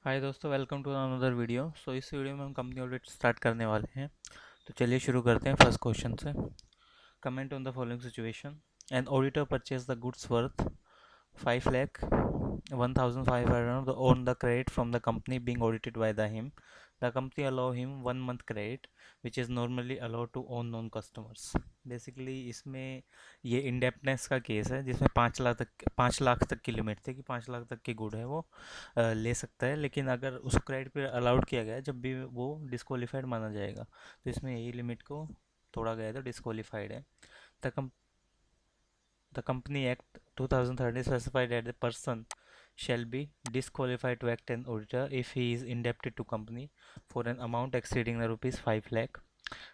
हाय दोस्तों, welcome to another video. इस video में हम कंपनी ऑडिट स्टार्ट करने वाले हैं। तो चलिए शुरू करते हैं फर्स्ट क्वेश्चन से। Comment on the following situation. An auditor purchase the goods worth 5 lakh 1500 on the credit from the company being audited by him. The company allow him 1 month credit which is normally allowed to all known customers. Basically इसमें ये indebtedness का case है जिसमें 5 लाख तक की limit थी कि 5 लाख तक की गुड है वो ले सकता है, लेकिन अगर उसको क्रेडिट पे अलाउड किया गया है जब भी वो डिस्क्वालीफाइड माना जाएगा। तो इसमें यही लिमिट को तोड़ा गया है तो डिस्क्वालीफाइड है। The The Company Act 2013 specified that the person shall be disqualified to act as auditor if he is indebted to company for an amount exceeding the rupees 5 lakh,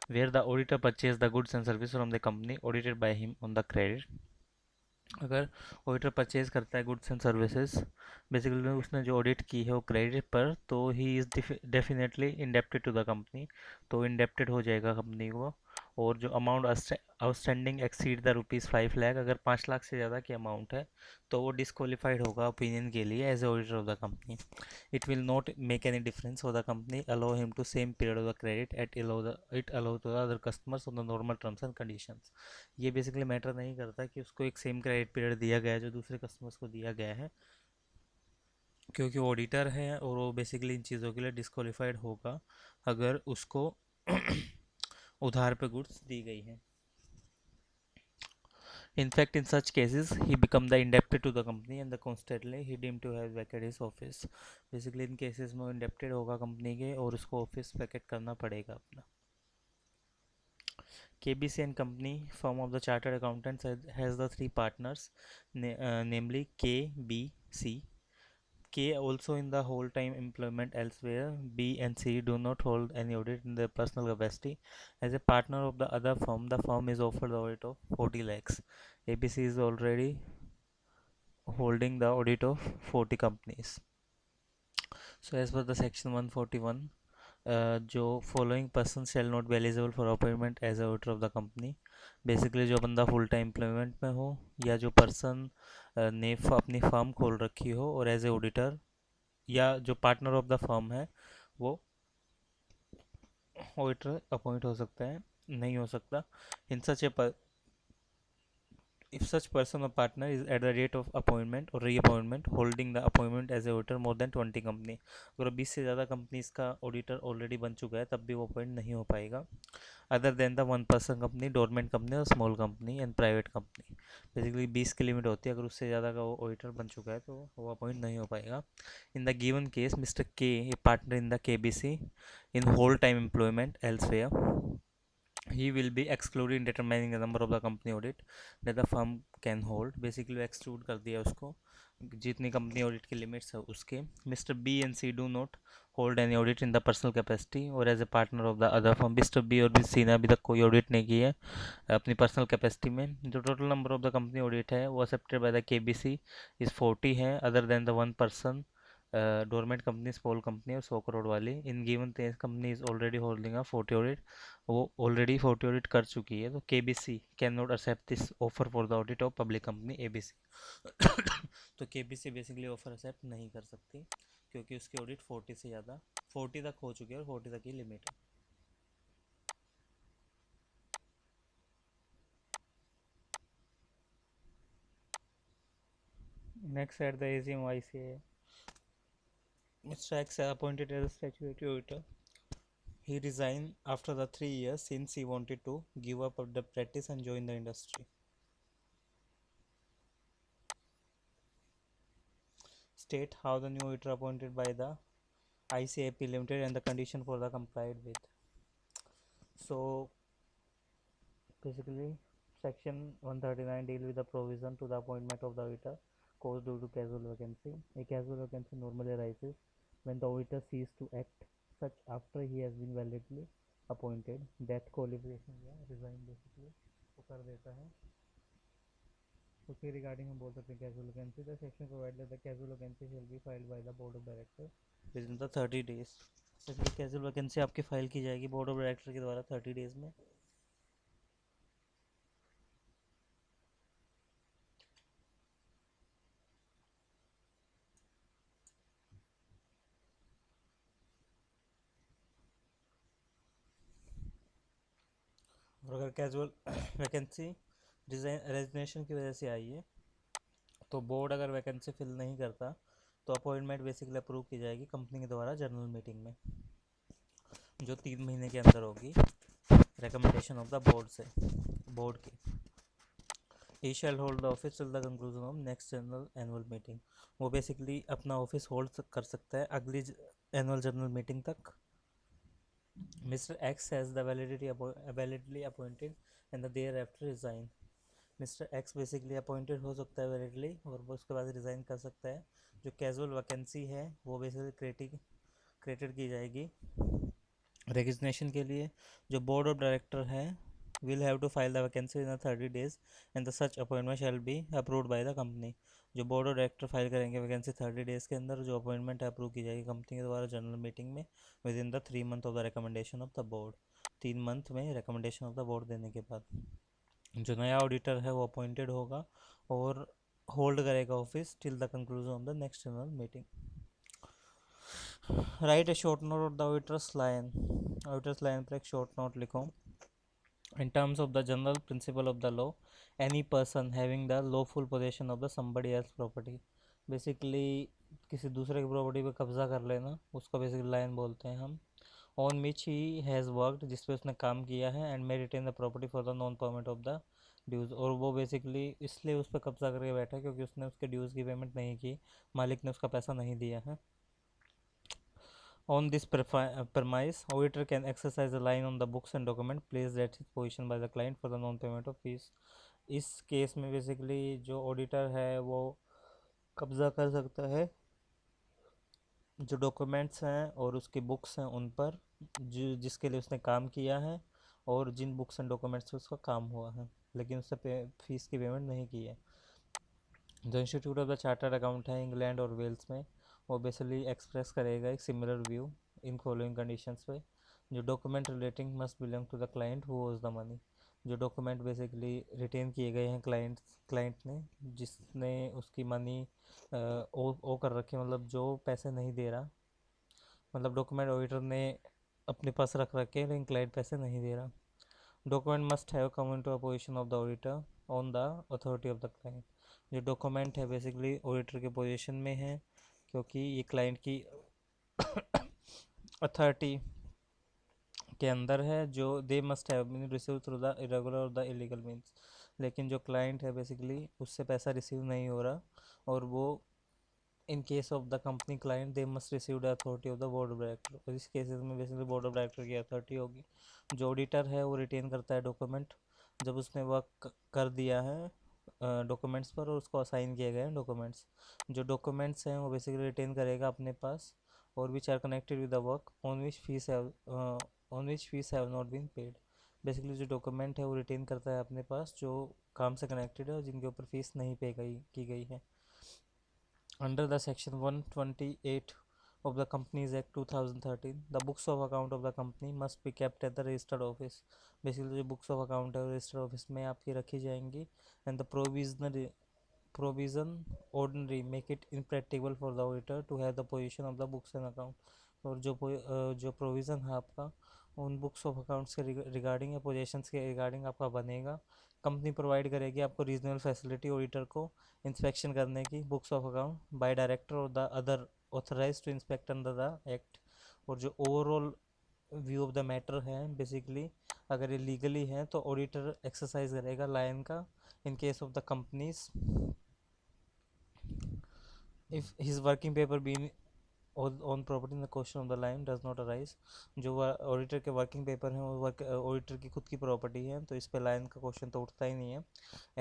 where the auditor purchased the goods and services from the company audited by him on the credit. अगर auditor purchase करता है goods and services, basically उसने जो audit की है वो credit पर, तो ही is definitely indebted to the company, तो इंडेप्टेड हो जाएगा कंपनी को। और जो amount outstanding exceed the rupees 5 lakh, अगर 5 लाख से ज़्यादा की अमाउंट है तो वो डिस्क्वालीफाइड होगा ओपिनियन के लिए as a auditor of the company. It will not make any difference for the company allow him to same period of the credit at allow to the other customers on the normal terms and conditions. ये basically matter नहीं करता कि उसको एक same credit period दिया गया है जो दूसरे कस्टमर्स को दिया गया है, क्योंकि वो ऑडिटर है और वो बेसिकली इन चीज़ों के लिए डिस्क्वालीफाइड होगा अगर उसको उधार पे गुड्स दी गई है। In fact, in such cases, he become the indebted to the company and the constantly he deemed to have vacated his office. Basically, in cases में वो indebted होगा कंपनी के और उसको ऑफिस वैकेट करना पड़ेगा अपना। KBC and Company, firm of the chartered accountants, has the three partners, namely KBC. K also in the whole time employment elsewhere. B and C do not hold any audit in their personal capacity. As a partner of the other firm, the firm is offered the audit of 40 lakhs. ABC is already holding the audit of 40 companies. So as per the section 141, जो following person shall not be eligible for appointment as a auditor of the company. Basically जो बंदा full time employment में हो या जो person ने अपनी firm खोल रखी हो और एज ए ऑडिटर, या जो पार्टनर ऑफ द फर्म है, वो ऑडिटर अपॉइंट हो सकता है, नहीं हो सकता। इन सच ए if such person or partner is at the date of appointment or reappointment holding the appointment as a auditor more than 20 company, अगर 20 से ज़्यादा कंपनीज का ऑडिटर ऑलरेडी बन चुका है तब भी वो अपॉइंट नहीं हो पाएगा। Other than the one person company, dormant company और small company and private company. Basically 20 की लिमिट होती है, अगर उससे ज़्यादा का वो ऑडिटर बन चुका है तो वो अपॉइंट नहीं हो पाएगा। In the given case mister K, a partner in the KBC in whole time employment elsewhere, he will be excluded in determining the number of the company audit that the firm can hold. Basically exclude कर दिया उसको जितनी company audit की limits है उसके। Mister B and C do not hold any audit in the personal capacity और as a partner of the other firm. Mister B और miss C ने अभी तक कोई ऑडिट नहीं की है अपनी पर्सनल कैपेसिटी में। जो total number of the company audit है वो accepted by the KBC is 40 है, other than the one person dormant company, small company और 100 करोड़ वाली। In given company is already holding a 40 audit, वो ऑलरेडी 40 ऑडिट कर चुकी है, तो KBC can not accept this offer for the audit of public company ABC। तो KBC basically offer accept नहीं कर सकती क्योंकि उसकी ऑडिट 40 से ज़्यादा 40 तक हो चुकी है और 40 तक ही लिमिट है। Next at the AGM ICA, Mr. X appointed as a statutory auditor. He resigned after the 3 years since he wanted to give up the practice and join the industry. State how the new auditor appointed by the ICAP Limited and the condition for the complied with. So basically, section 139 deal with the provision to the appointment of the auditor caused due to casual vacancy. A casual vacancy normally arises when the auditor ceases to act, such after he has been validly appointed. Death, qualification या resign basically वो कर देता है। उसके regarding हम बोल सकते हैं casual vacancy. The section provide that the casual vacancy shall be filed by the board of director with in the 30 days. Casual vacancy आपकी फाइल की जाएगी बोर्ड ऑफ डायरेक्टर के द्वारा 30 डेज में। और अगर कैजुअल वैकेंसी रेजिग्नेशन की वजह से आई है तो बोर्ड अगर वैकेंसी फिल नहीं करता तो अपॉइंटमेंट बेसिकली अप्रूव की जाएगी कंपनी के द्वारा जनरल मीटिंग में, जो 3 महीने के अंदर होगी रिकमेंडेशन ऑफ द बोर्ड से, बोर्ड की। He shall hold the office till the conclusion of next general annual meeting. वो बेसिकली अपना ऑफिस होल्ड कर सकता है अगली एनुअल जनरल मीटिंग तक। Mr. X has the validly appointed and the thereafter resign। Mr. X basically appointed हो सकता है वैलिडली और वो उसके बाद रिज़ाइन कर सकता है। जो कैजुअल वैकेंसी है वो बेसिकली क्रिएटेड की जाएगी रेजिग्नेशन के लिए। जो बोर्ड ऑफ डायरेक्टर है will have to file the vacancy in 30 days and the such appointment shall be approved by the company। जो बोर्ड ऑफ डायरेक्टर फाइल करेंगे वैकेंसी 30 डेज़ के अंदर, जो अपॉइंटमेंट है अप्रूव की जाएगी कंपनी के द्वारा जनरल मीटिंग में with in the 3 month of the recommendation of the board. 3 month में रिकमेंडेशन ऑफ द बोर्ड देने के बाद जो नया ऑडिटर है वो अपॉइंटेड होगा और होल्ड करेगा office till the conclusion of the next general meeting. Right A short note of the auditors line. Auditors line पर एक शॉर्ट नोट लिखो। In terms of the general principle of the law, any person having the lawful possession of the somebody else property, basically किसी दूसरे की property पे कब्जा कर लेना, उसका बेसिकली लाइन बोलते हैं हम। on which he has worked, जिस पे उसने काम किया है, and may retain the property for the non payment of the ड्यूज़, और वो बेसिकली इसलिए उस पर कब्जा करके बैठा है क्योंकि उसने उसके ड्यूज़ की पेमेंट नहीं की, मालिक ने उसका पैसा नहीं दिया है। On this premise, auditor can exercise a line on the books and document placed at his position by the client for the non-payment of fees। इस केस में बेसिकली जो ऑडिटर है वो कब्जा कर सकता है जो डॉक्यूमेंट्स हैं और उसकी बुक्स हैं उन पर जो जिसके लिए उसने काम किया है और जिन बुक्स एंड डॉक्यूमेंट्स से उसका काम हुआ है लेकिन उससे फीस की पेमेंट नहीं की है। जो institute of the chartered account है इंग्लैंड और वेल्स में, वो बेसिकली एक्सप्रेस करेगा एक similar view in following conditions पे। जो document relating must belong to the client who owes the money. जो डॉक्यूमेंट बेसिकली रिटेन किए गए हैं क्लाइंट ने जिसने उसकी मनी ओ कर रखी, मतलब जो पैसे नहीं दे रहा, मतलब डॉक्यूमेंट ऑडिटर ने अपने पास रख रखे लेकिन क्लाइंट पैसे नहीं दे रहा। Document must have come into a position of the auditor on the authority of the client. जो डॉक्यूमेंट है बेसिकली ऑडिटर के पोजीशन में है क्योंकि ये क्लाइंट की अथॉरिटी के अंदर है। जो they must have been receive through the irregular और द इलीगल मीन्स, लेकिन जो क्लाइंट है बेसिकली उससे पैसा रिसीव नहीं हो रहा और वो इन case of the company client they must receive the authority of the board of director, और इस केसेस में बेसिकली बोर्ड ऑफ डायरेक्टर की अथॉरिटी होगी। जो ऑडिटर है वो रिटेन करता है डॉक्यूमेंट जब उसने वर्क कर दिया है डॉक्यूमेंट्स पर और उसको असाइन किए गए हैं डॉक्यूमेंट्स। जो डॉक्यूमेंट्स हैं वो बेसिकली रिटेन करेगा अपने पास और which are connected with the work on which fees have not been paid. Basically जो डॉक्यूमेंट है वो रिटेन करता है अपने पास जो काम से कनेक्टेड है और जिनके ऊपर फीस नहीं पे की गई है। Under the section 128 of the Companies Act 2013, the books of account of the company must be kept at the registered office। Basically जो बुक्स ऑफ अकाउंट है वो रजिस्टर्ड ऑफिस में आपकी रखी जाएंगी। And the provision ordinary make it impracticable for the auditor to have the position of the books and account। और जो provision है आपका उन बुक्स ऑफ अकाउंट्स के रिगार्डिंग या पोजीशंस के रिगार्डिंग आपका बनेगा। कंपनी प्रोवाइड करेगी आपको रीजनल फैसिलिटी ऑडिटर को इंस्पेक्शन करने की books of account by director और the other authorise to inspect under the act. और जो overall view of the matter है बेसिकली अगर ये लीगली है तो ऑडिटर एक्सरसाइज करेगा लाइन का in case of the companies if his working paper been on property the question of the lien does not arise. जो ऑडिटर के working paper हैं वो ऑडिटर की खुद की प्रॉपर्टी है तो इस पे लाइन का क्वेश्चन तो उठता ही नहीं है।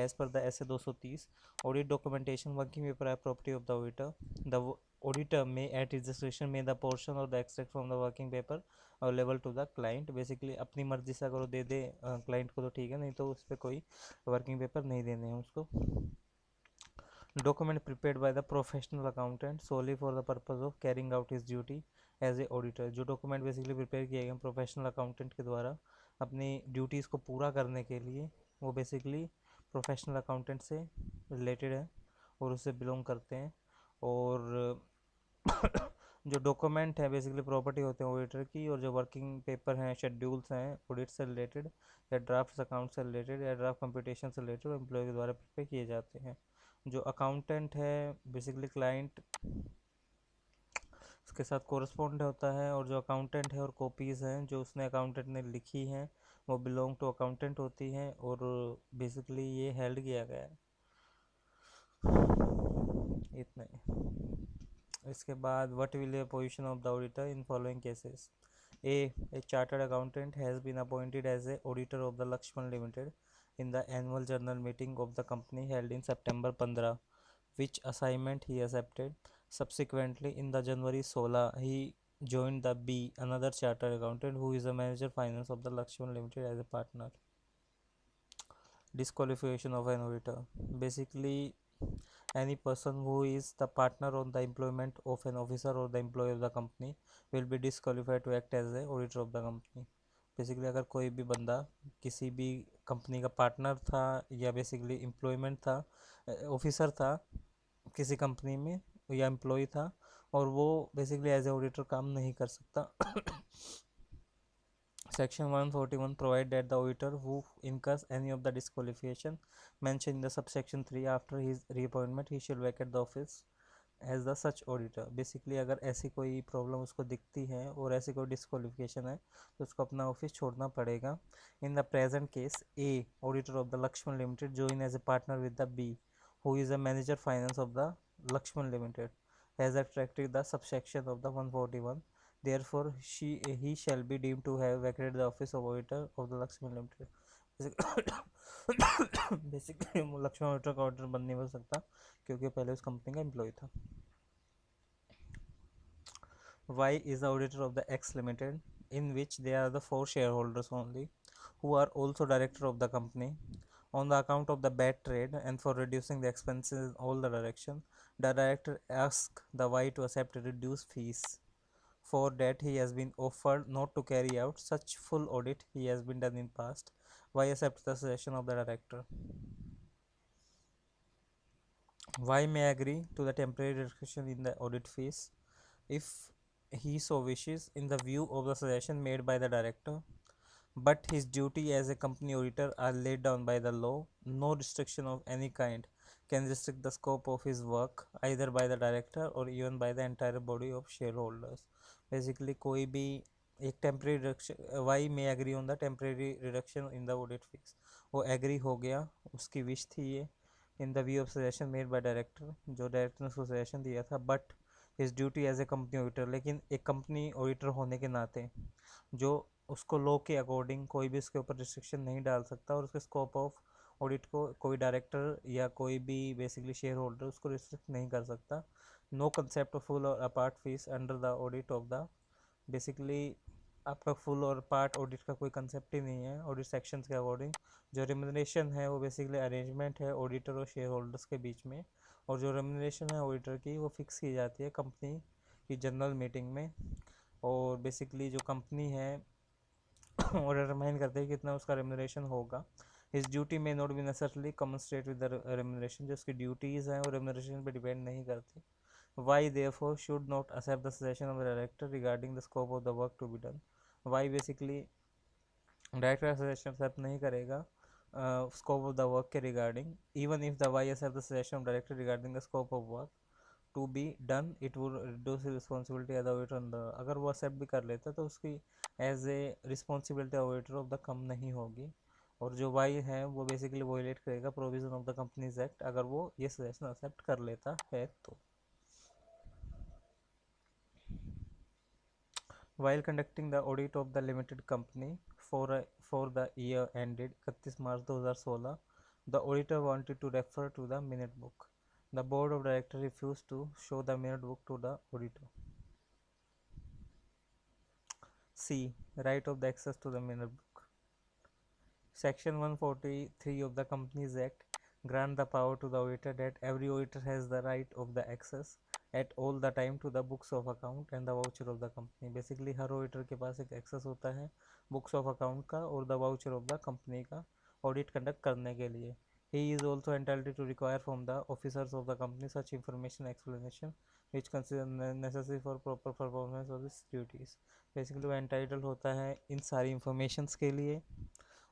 एज पर द ऐसे 230 ऑडिट डॉक्यूमेंटेशन वर्किंग पेपर है property of the auditor. The auditor may at his discretion may the portion और the extract from the working paper available to the client. Basically अपनी मर्जी से अगर वो दे दे क्लाइंट को तो ठीक है, नहीं तो उस पर कोई वर्किंग पेपर नहीं देने हैं उसको। Document prepared by the professional accountant solely for the purpose of carrying out his duty as a auditor। जो डॉक्यूमेंट बेसिकली प्रिपेयर किए गए प्रोफेशनल अकाउंटेंट के द्वारा अपनी ड्यूटीज़ को पूरा करने के लिए, वो बेसिकली प्रोफेशनल अकाउंटेंट से रिलेटेड है और उससे बिलोंग करते हैं। और जो डॉक्यूमेंट है बेसिकली प्रॉपर्टी होते हैं ऑडिटर की, और जो वर्किंग पेपर हैं, शेड्यूल्स हैं ऑडिट से रिलेटेड, या ड्राफ्ट अकाउंट से रिलेटेड, या ड्राफ्ट कंप्यूटेशन से रिलेटेड एम्प्लॉय के द्वारा प्रिपेयर किए जाते हैं। जो अकाउंटेंट है बेसिकली क्लाइंट उसके साथ कोरस्पॉन्ड होता है, और जो अकाउंटेंट है और कॉपीज़ हैं जो उसने अकाउंटेंट ने लिखी हैं वो बिलोंग टू अकाउंटेंट होती हैं, और बेसिकली ये हेल्ड किया गया है। इतना ही। इसके बाद what will the position of the auditor in following cases. A chartered accountant has been appointed as a auditor of the Lakshman limited in the annual general meeting of the company held in September 15, which assignment he accepted. Subsequently, in the January 16, he joined the B, another chartered accountant who is the manager finance of the Lakshman Limited as a partner. Disqualification of an auditor. Basically, any person who is the partner on the employment of an officer or the employee of the company will be disqualified to act as a auditor of the company. Basically अगर कोई भी बंदा किसी भी company का partner था या basically employment था, ऑफिसर था किसी कंपनी में, या एम्प्लॉय था, और वो बेसिकली एज ए ऑडिटर काम नहीं कर सकता। Section 141 provide that the auditor who incurs any of the disqualification mentioned in the subsection 3 after his reappointment he shall vacate the office as the such auditor. Basically अगर ऐसी कोई problem उसको दिखती है और ऐसी कोई डिस्क्वालिफिकेशन है तो उसको अपना ऑफिस छोड़ना पड़ेगा। In the present case a auditor of the Lakshman limited join as a partner with the B who is a manager finance of the Lakshman Limited has attracted the subsection of the 141, therefore he shall be deemed to have vacated the office of auditor of the Lakshman Limited। Basically Lakshman auditor का auditor बन नहीं बन सकता क्योंकि पहले उस company का employ था। Y is the auditor of the X Limited, in which there are the 4 shareholders only, who are also director of the company. On the account of the bad trade and for reducing the expenses in all the direction, the director asked the Y to accept reduced fees. For that he has been offered not to carry out such full audit he has been done in past. Y accepts the suggestion of the director. Y may agree to the temporary reduction in the audit fees if he so wishes in the view of the suggestion made by the director, but his duty as a company auditor are laid down by the law. No restriction of any kind can restrict the scope of his work either by the director or even by the entire body of shareholders. Basically कोई भी एक temporary reduction, Y may agree on the temporary reduction in the audit fees, वो agree हो गया, उसकी wish थी ये, in the view of suggestion made by director, जो डायरेक्टर ने उसको सजेशन दिया था, but his duty as a company auditor, लेकिन एक कंपनी ऑडिटर होने के नाते जो उसको लॉ के अकॉर्डिंग कोई भी उसके ऊपर रिस्ट्रिक्शन नहीं डाल सकता, और उसके स्कोप ऑफ ऑडिट को कोई डायरेक्टर या कोई भी बेसिकली शेयर होल्डर उसको रिस्ट्रिक्ट नहीं कर सकता। नो कंसेप्ट ऑफ फुल और apart fees under the audit of the, basically आपका फुल और पार्ट ऑडिट का कोई कंसेप्ट ही नहीं है ऑडिट सेक्शंस के अकॉर्डिंग। जो रेम्यूनरेशन है वो बेसिकली अरेंजमेंट है ऑडिटर और शेयर होल्डर्स के बीच में, और जो रेम्यूनरेशन है ऑडिटर की वो फिक्स की जाती है कंपनी की जनरल मीटिंग में, और बेसिकली जो कंपनी है वो डिटरमाइन करते हैं कितना उसका रेम्यूनरेशन होगा। इस ड्यूटी में not be necessarily commensurate with the remuneration, जो उसकी ड्यूटीज़ हैं वो रेम्यूनरेशन पे डिपेंड नहीं करती। Why therefore should not accept the suggestion of the director regarding the scope of the work to be done. Why basically director suggestion accept नहीं करेगा scope of the work के regarding, even if the Y accept the suggestion of director regarding the scope of work to be done, it would reduce responsibility as auditor on the, अगर वो accept भी कर लेता तो उसकी as a responsibility auditor of the कम नहीं होगी, और जो वाई है वो बेसिकली वोलेट करेगा provision of the companies act अगर वो ये सजेशन एक्सेप्ट कर लेता है तो। While conducting the audit of the limited company for the year ended 31 March 2016, the auditor wanted to refer to the minute book. The board of directors refused to show the minute book to the auditor. C. Right of the access to the minute book. Section 143 of the Companies Act grant the power to the auditor that every auditor has the right of the access at all the time to the books of account and the voucher of the company. Basically her auditor के पास एक access होता है books of account का और the voucher of the company का audit conduct करने के लिए। He is also entitled to require from the officers of the company such information explanation which consider necessary for proper performance of this duties. Basically वो entitle होता है इन सारी informations के लिए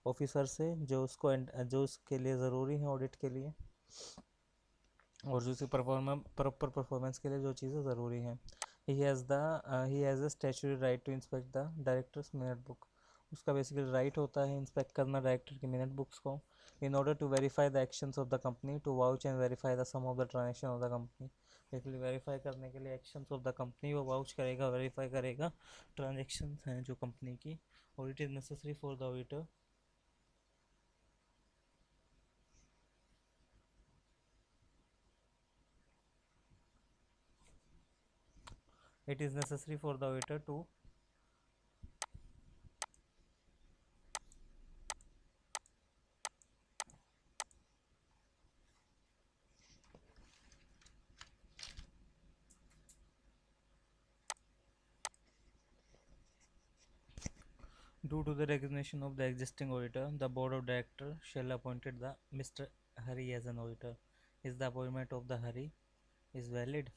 ऑफिसर से जो उसके लिए ज़रूरी है ऑडिट के लिए, और जो उसकी प्रॉपर परफॉर्मेंस के लिए जो चीज़ें ज़रूरी हैं। He has a statutory right to inspect the directors minute book. उसका बेसिकली राइट होता है इंस्पेक्ट करना डायरेक्टर की मिनट बुक्स को, in order to verify the actions of the company, to vouch and verify the some of the transaction of the company. Basically verify करने के लिए actions of the company वो vouch करेगा, verify करेगा transactions हैं जो company की, और it is necessary for the auditor it is necessary for the auditor to due to the resignation of the existing auditor, the board of directors shall appointed the Mr. Hari as an auditor. Is the appointment of the Hari is valid?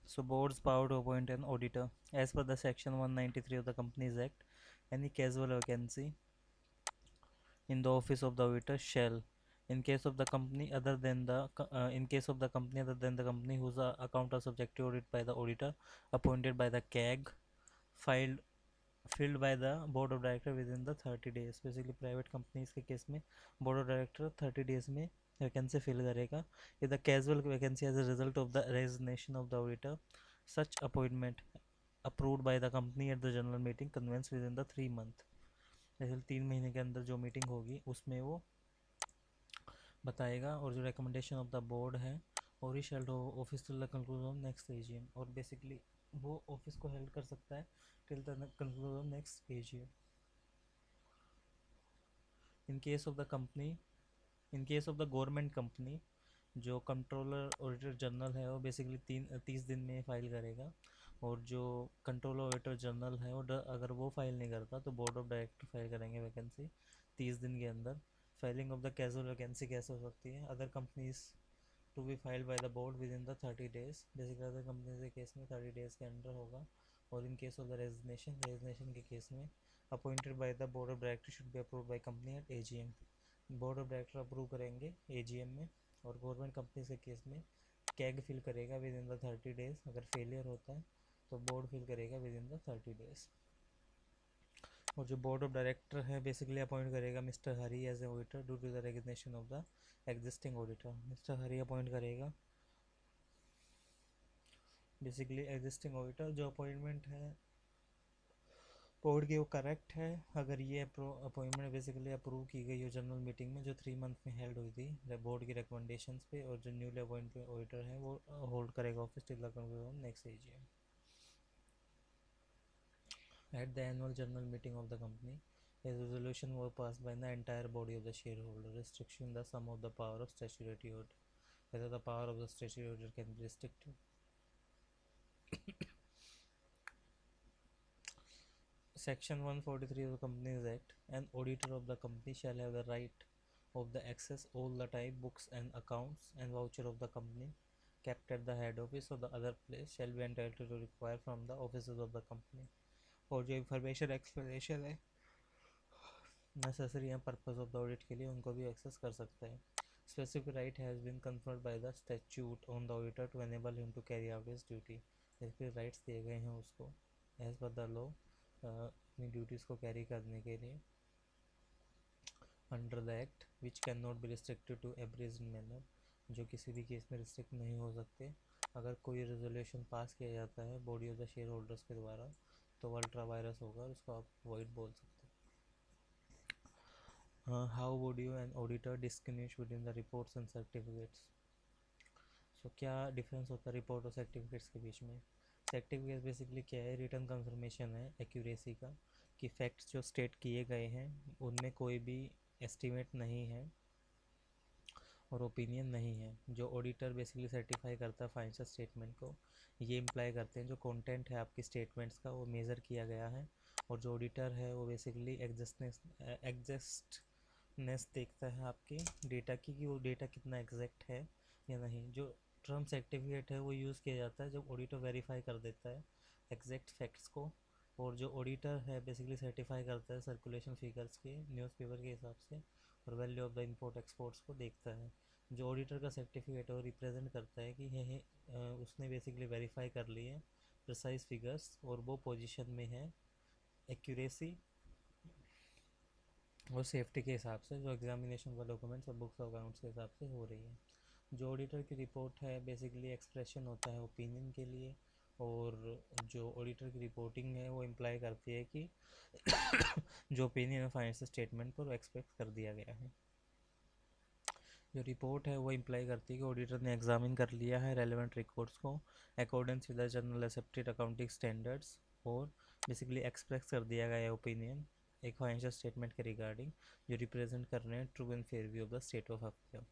So board's power to appoint an auditor. As per the section 193 of the Companies Act, any casual vacancy in the office of the auditor shall, in case of the company other than the company whose account are subject to audit by the auditor appointed by the CAG, filed filled by the board of director within the 30 days। Basically private companies के case में board of director 30 days में vacancy fill करेगा। If the casual vacancy as a result of the resignation of the auditor, such appointment approved by the company at the general meeting convenes within the 3 month. जैसे 3 महीने के अंदर जो meeting होगी उसमें वो बताएगा, और जो रिकमेंडेशन ऑफ द बोर्ड है और he shall office till the conclusion next AGM, और बेसिकली वो ऑफिस को हेल्ड कर सकता है till the conclusion next AGM. In case of the company, in case of the government company, जो controller auditor general है वो बेसिकली 30 दिन में फाइल करेगा, और जो कंट्रोलर ऑडिटर जनरल है वो अगर वो फाइल नहीं करता तो बोर्ड ऑफ डायरेक्टर फाइल करेंगे वैकेंसी 30 दिन के अंदर। Filing of the casual vacancy कैसे हो सकती है? Other companies to be filed by the board within the 30 days. Basically other company के केस में 30 डेज के अंदर होगा। और in case of the resignation के केस में appointed by the board of director should be approved by company at AGM. Board of director approve करेंगे AGM में। और गवर्नमेंट कंपनी के केस में कैग फिल करेगा विद इन द 30 डेज। अगर failure होता है तो बोर्ड फिल करेगा विद इन द 30 डेज। और जो बोर्ड ऑफ डायरेक्टर है बेसिकली अपॉइंट करेगा mister Hari as a auditor due to the resignation of the existing auditor. Mister Hari appoint करेगा बेसिकली एग्जिस्टिंग ऑडिटर। जो अपॉइंटमेंट है बोर्ड की वो करेक्ट है अगर ये अपॉइंटमेंट बेसिकली अप्रूव की गई हो जनरल मीटिंग में जो 3 मंथ में हेल्ड हुई थी बोर्ड की रिकमेंडेशंस पे, और जो न्यूली अपॉइंटेड ऑडिटर है वो होल्ड करेगा office till the conclusion next AGM. At the annual general meeting of the company, a resolution was passed by the entire body of the shareholder restricting the sum of the power of statutory order. Whether the power of the statutory order can be restricted. Section 143 of the Companies Act, an auditor of the company shall have the right of the access all the type books and accounts and voucher of the company kept at the head office or the other place shall be entitled to require from the officers of the company। और जो information explanation है necessary है purpose of the audit के लिए उनको भी access कर सकते हैं। Specific right has been conferred by the statute on the auditor to enable him to carry out his duty. इसके राइट्स दिए गए हैं उसको एज पर द लॉ अपनी ड्यूटीज़ को कैरी करने के लिए under the act which can not be restricted to abridged manner, जो किसी भी केस में रिस्ट्रिक्ट नहीं हो सकते। अगर कोई रेजोल्यूशन पास किया जाता है body of the share holders के द्वारा तो वो अल्ट्रा वायरस होगा, उसको आप वॉइड बोल सकते हैं। How would you an auditor distinguish between the reports and certificates? So क्या डिफरेंस होता है रिपोर्ट और सर्टिफिकेट्स के बीच में? सर्टिफिकेट बेसिकली क्या है? रिटर्न कंफर्मेशन है एक्यूरेसी का, कि फैक्ट्स जो स्टेट किए गए हैं उनमें कोई भी एस्टीमेट नहीं है और ओपिनियन नहीं है। जो ऑडिटर बेसिकली सर्टिफाई करता है फाइनेंशियल स्टेटमेंट को, ये इम्प्लाई करते हैं जो कंटेंट है आपकी स्टेटमेंट्स का वो मेज़र किया गया है। और जो ऑडिटर है वो बेसिकली एग्जैक्टनेस देखता है आपके डेटा की, कि वो डेटा कितना एग्जैक्ट है या नहीं। जो ट्रम सर्टिफिकेट है वो यूज़ किया जाता है जब ऑडिटर वेरीफाई कर देता है एग्जैक्ट फैक्ट्स को, और जो ऑडिटर है बेसिकली सर्टिफाई करता है सर्कुलेशन फिगर्स के न्यूज़पेपर के हिसाब से, और value of the import exports को देखता है। जो ऑडिटर का सर्टिफिकेट है वो रिप्रेजेंट करता है कि ये उसने बेसिकली वेरीफाई कर ली है प्रिसाइज फिगर्स, और वो पोजीशन में है एक्यूरेसी और सेफ्टी के हिसाब से, जो एग्जामिनेशन का डॉक्यूमेंट्स और बुक्स ऑफ अकाउंट्स के हिसाब से हो रही है। जो ऑडिटर की रिपोर्ट है बेसिकली एक्सप्रेशन होता है ओपिनियन के लिए, और जो ऑडिटर की रिपोर्टिंग है वो इम्प्लाई करती है कि जो ओपिनियन है फाइनेंशियल स्टेटमेंट पर वो एक्सपेक्ट कर दिया गया है। जो रिपोर्ट है वो इम्प्लाई करती है कि ऑडिटर ने एग्जामिन कर लिया है रेलेवेंट रिकॉर्ड्स को accordance with the general accepted accounting standards, और बेसिकली एक्सप्रेस कर दिया गया है ओपिनियन एक फाइनेंशियल स्टेटमेंट के रिगार्डिंग जो रिप्रेजेंट कर रहे हैं true and fair view of the state of affair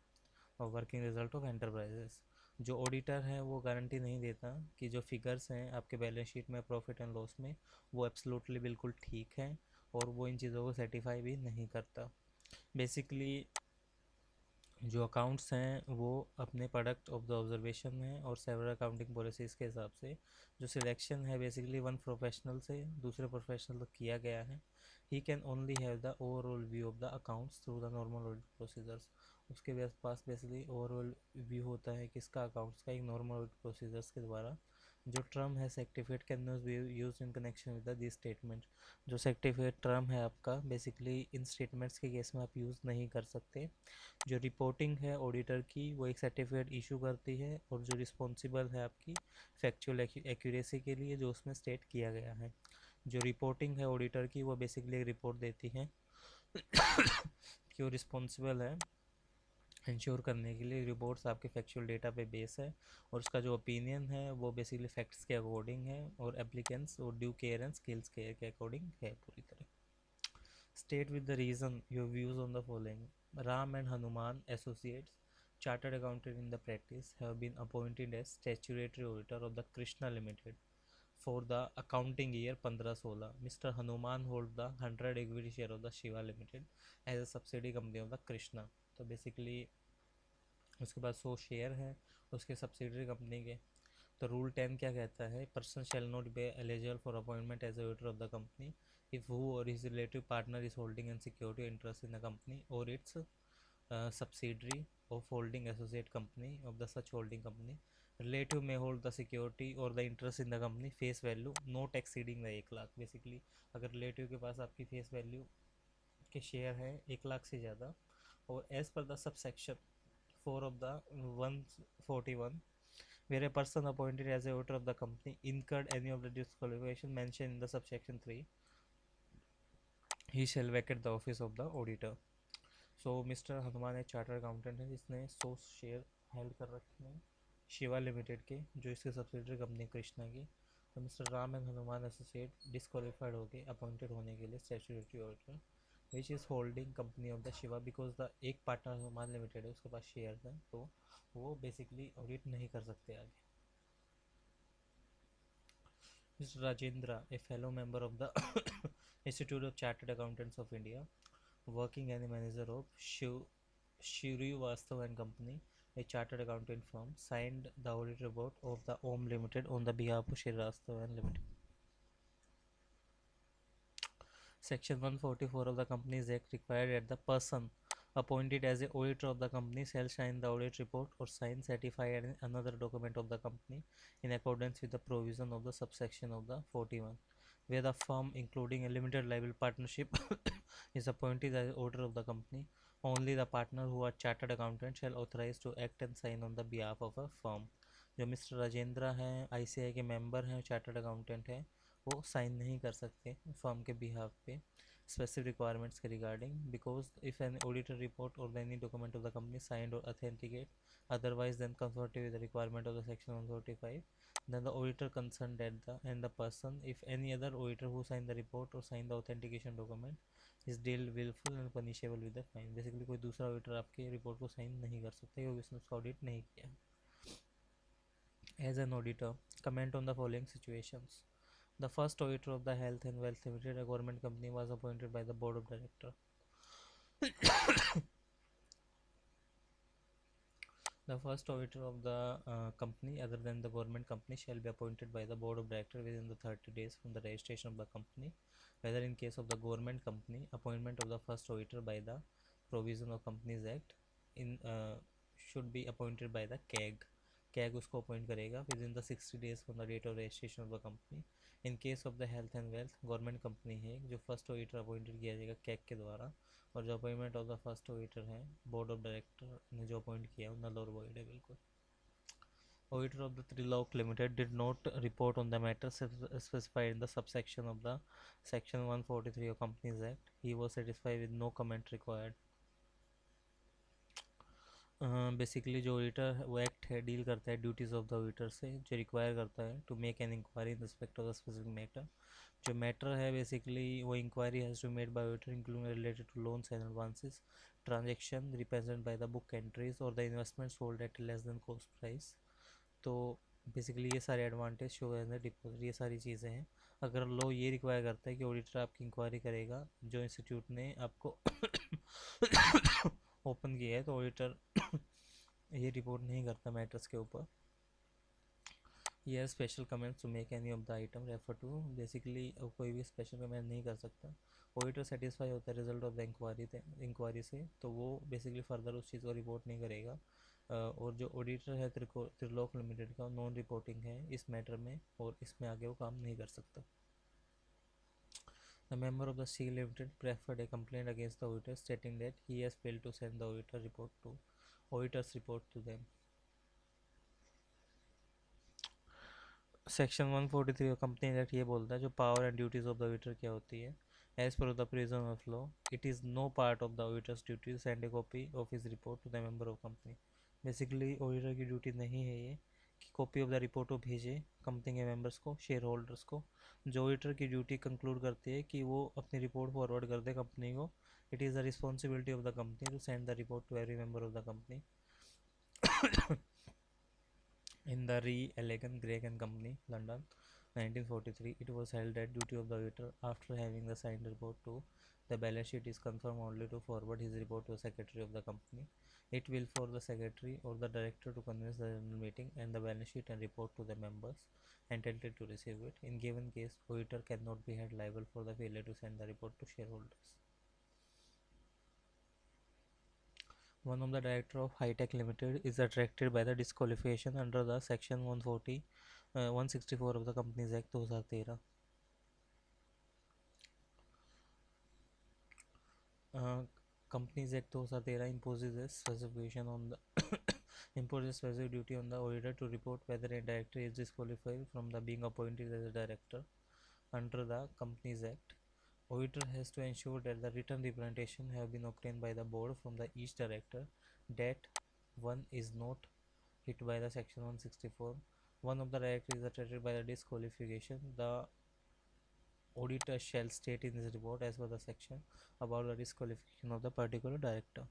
और वर्किंग रिजल्ट ऑफ एंटरप्राइजेस। जो ऑडिटर है वो गारंटी नहीं देता कि जो फिगर्स हैं आपके बैलेंस शीट में प्रॉफिट एंड लॉस में वो एब्सोल्युटली बिल्कुल ठीक है, और वो इन चीज़ों को सर्टिफाई भी नहीं करता। बेसिकली जो अकाउंट्स हैं वो अपने प्रोडक्ट ऑफ द ऑब्जर्वेशन है और सेवरल अकाउंटिंग पॉलिसीज़ के हिसाब से जो सिलेक्शन है बेसिकली वन प्रोफेशनल से दूसरे प्रोफेशनल तक किया गया है। He can only have the overall view of the accounts through the normal audit procedures. उसके पास बेसिकली ओवरऑल व्यू होता है किसका अकाउंट्स का एक नॉर्मल ऑडिट प्रोसीजर्स के द्वारा। जो टर्म है certificate can not B use in connection with the this statement. जो सर्टिफिकेट टर्म है आपका बेसिकली इन स्टेटमेंट्स के केस में आप यूज़ नहीं कर सकते। जो रिपोर्टिंग है ऑडिटर की वो एक सर्टिफिकेट इशू करती है, और जो रिस्पॉन्सिबल है आपकी फैक्चुअल एक्यूरेसी के लिए जो उसमें स्टेट किया गया है। जो रिपोर्टिंग है ऑडिटर की वो बेसिकली एक रिपोर्ट देती है कि वो रिस्पॉन्सिबल है इंश्योर करने के लिए रिपोर्ट्स आपके फैक्चुअल डेटा पे बेस है, और उसका जो ओपिनियन है वो बेसिकली फैक्ट्स के अकॉर्डिंग है और एप्लीकेंट्स और due care and skills care के अकॉर्डिंग है पूरी तरह। State with the reason your views on the following. Ram and Hanuman Associates, chartered accountant in the practice, have been appointed as statutory auditor of the Krishna Limited for the accounting year 15-16. Mr. Hanuman holds the 100 equity share of the Shiva Limited as a subsidiary company of the Krishna. तो basically उसके पास 100 share हैं उसके subsidiary company के। तो rule 10 क्या कहता है, person shall not be eligible for appointment as auditor of the company if who or his relative partner is holding and security interest in the company or its subsidiary of holding associate company of the such holding company. Relative may hold the security or the interest in the company face value not exceeding the 1 lakh. Basically अगर relative के पास आपकी face value के share है 1 लाख से ज़्यादा, और as per the subsection 4 of the 141 where a person appointed as a auditor of the company incurred any of the disqualification mentioned in the subsection 3, he shall vacate the office of the auditor. So mister Hanuman एक charter accountant है जिसने 100 share held कर रखे हैं Shiva limited के जो इसके subsidiary company Krishna की। तो mister Ram and Hanuman associate disqualified हो गए अपॉइंटेड होने के लिए statutory auditor which is holding company of the Shiva because the एक पार्टनर हनुमान लिमिटेड है उसके पास शेयर हैं, तो वो बेसिकली ऑडिट नहीं कर सकते आगे। Mister Rajendra A fellow member of the institute of chartered accountants of India working as a manager of Shrivastava and Company, a chartered accountant firm, signed the audit report of the OM Limited on the behalf of Shrivastava and Limited. Section 144 of the Companies Act required that the person appointed as a auditor of the company shall sign the audit report or sign, certify and another document of the company in accordance with the provision of the subsection of the 41, where the firm, including a limited liability partnership, is appointed as auditor of the company. Only the partner who are chartered accountant shall authorize to act and sign on the behalf of a firm. जो mister Rajendra हैं ICI के member हैं chartered accountant हैं वो sign नहीं कर सकते firm के बिहाफ पे specific requirements के regarding, because if an auditor report or any document of the company signed or authenticate otherwise than conformity with the requirement of the section 145, then the auditor concerned at the and the person, if any other auditor who signed the report or signed the authentication document is deemed willful and punishable with the fine। Basically कोई दूसरा auditor आपके report को sign नहीं कर सकता क्योंकि उसने उसका ऑडिट नहीं किया। As an auditor, comment on the following situations. The first auditor of the Health and Wealth Limited, a government company, was appointed by the board of directors. The first auditor of the company other than the government company shall be appointed by the board of directors within the 30 days from the registration of the company, whether in case of the government company, appointment of the first auditor by the provision of Companies Act in should be appointed by the CAG. CAG उसको appoint करेगा within the 60 days from the date of registration of the company. In case of the health and wealth government company है जो first auditor appointed किया जाएगा CAG के द्वारा, और जो appointment of the first auditor है बोर्ड ऑफ डायरेक्टर ने जो अपॉइंट किया है नल और वॉइड है बिल्कुल. Auditor of the Trilok Limited did not report on the matter specified in the subsection of the section 143 of Companies Act. He was satisfied with no comment required. Basically जो auditor वो act है deal करता है duties of the auditor से, जो require करता है to make an inquiry in respect of the specific matter. जो मैटर है बेसिकली वो inquiry has to made by auditor including related to loans and advances, transaction represent by the book entries और the investment sold at less than cost price. तो basically ये सारे advantage show करते हैं deposit, ये सारी चीज़ें हैं. अगर लो ये रिक्वायर करता है कि ऑडिटर आपकी इंक्वायरी करेगा जो इंस्टीट्यूट ने आपको ओपन किया है, तो ऑडिटर ये रिपोर्ट नहीं करता मैटर्स के ऊपर. ये special comments to make any of the item refer to. Basically कोई भी स्पेशल कमेंट नहीं कर सकता. ऑडिटर सेटिस्फाई होता है रिजल्ट ऑफ द इंक्वायरी से, तो वो बेसिकली फर्दर उस चीज़ को रिपोर्ट नहीं करेगा. और जो ऑडिटर है त्रिलोक लिमिटेड का नॉन रिपोर्टिंग है इस मैटर में, और इसमें आगे वो काम नहीं कर सकता. The member of the C Limited preferred a complaint against the auditor stating that he has failed to send the auditor's report to them. Section 143 का कंपनी एक्ट ये बोलता है जो power and duties of the auditor क्या होती है. As पर the प्रिजन of law it is no part of the auditor's duty send a copy of his report to the member of company. Basically auditor की duty नहीं है ये कि कॉपी ऑफ द रिपोर्ट को भेजे कंपनी के मेंबर्स को, शेयर होल्डर्स को. जो ऑडिटर की ड्यूटी कंक्लूड करती है कि वो अपनी रिपोर्ट फॉरवर्ड कर दे कंपनी को. It is the responsibility of the company to send the report to every member of the company. In the Re Elegant Gregg and Company, London, 1943, it was held that duty of the auditor, after having the signed report to the balance sheet, is confirmed only to forward his report to the secretary of the company. It will for the secretary or the director to convince the general meeting and the balance sheet and report to the members entitled to receive it. In given case, auditor cannot be held liable for the failure to send the report to shareholders. One of the director of High-Tech Limited is attracted by the disqualification under the section 164 of the Companies Act 2013. Companies Act 2013 imposes a specification on the imposes specific duty on the auditor to report whether a director is disqualified from the being appointed as a director under the Companies Act. Auditor has to ensure that the written representation have been obtained by the board from the each director that one is not hit by the section 164. One of the directors is attracted by the disqualification. The auditor shall state in his report as per the section about the disqualification of the particular director.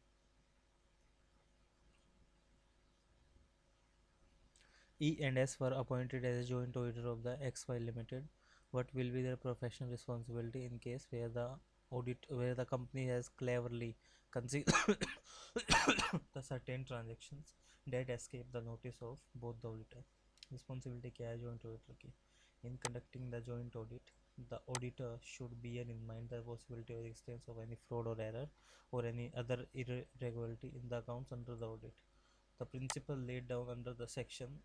E and S were appointed as a joint auditor of the XY Limited. What will be their professional responsibility in case where the company has cleverly concealed the certain transactions that escape the notice of both the auditor. Responsibility क्या है joint auditor की? In conducting the joint audit, the auditor should bear in mind the possibility of the existence of any fraud or error or any other irregularity in the accounts under the audit. The principle laid down under the section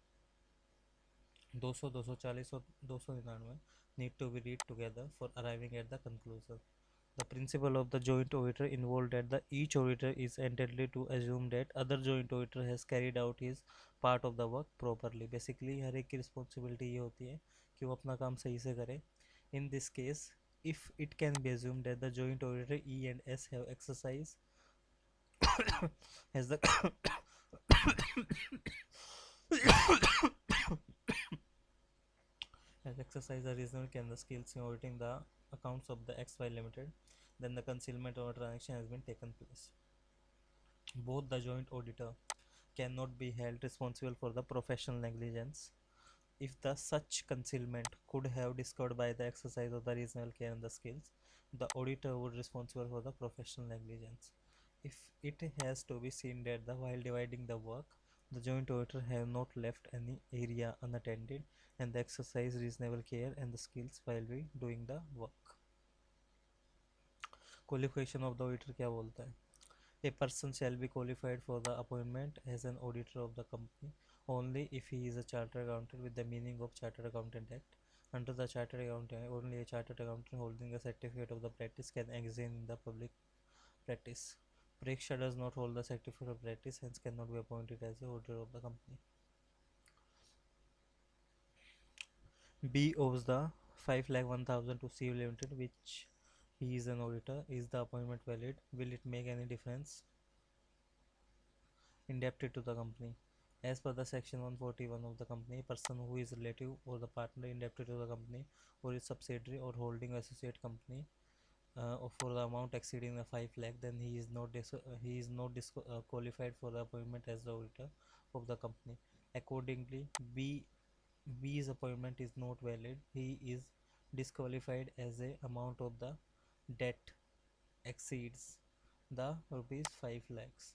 200, 240 और 299 need to be read together for arriving at the conclusion. The principle of the joint auditor involved that the each auditor is entitled to assume that other joint auditor has carried out his part of the work properly. Basically हर एक की responsibility ये होती है कि वो अपना काम सही से करे. In this case, if it can be assumed that the joint auditor E and S have exercised as the has exercised a reasonable can the skills in auditing the accounts of the XY Limited, then the concealment of a transaction has been taken place. Both the joint auditor cannot be held responsible for the professional negligence if the such concealment could have discovered by the exercise of the reasonable care and the skills. The auditor would be responsible for the professional negligence if it has to be seen that the while dividing the work The joint auditor have not left any area unattended and they exercise reasonable care and the skills while we doing the work. Qualification of the auditor क्या बोलता है? A person shall be qualified for the appointment as an auditor of the company only if he is a chartered accountant with the meaning of Chartered Accountant Act. Under the Chartered Accountant Act, only a chartered accountant holding a certificate of the practice can examine in the public practice. Preksha does not hold the certificate of practice, hence cannot be appointed as the auditor of the company. B owes the 5,01,000 to C Limited, which he is an auditor. Is the appointment valid? Will it make any difference? Indebted to the company. As per the section 141 of the company, a person who is relative or the partner indebted to the company or its subsidiary or holding associate company for the amount exceeding the 5 lakh, then he is not qualified for the appointment as the auditor of the company. Accordingly, B's appointment is not valid. He is disqualified as a amount of the debt exceeds the rupees 5 lakhs.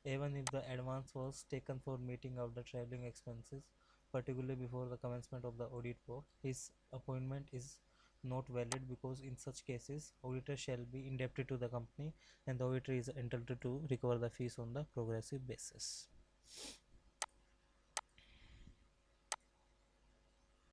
Even if the advance was taken for meeting of the traveling expenses, particularly before the commencement of the audit work, his appointment is not valid because in such cases, auditor shall be indebted to the company and the auditor is entitled to recover the fees on the progressive basis.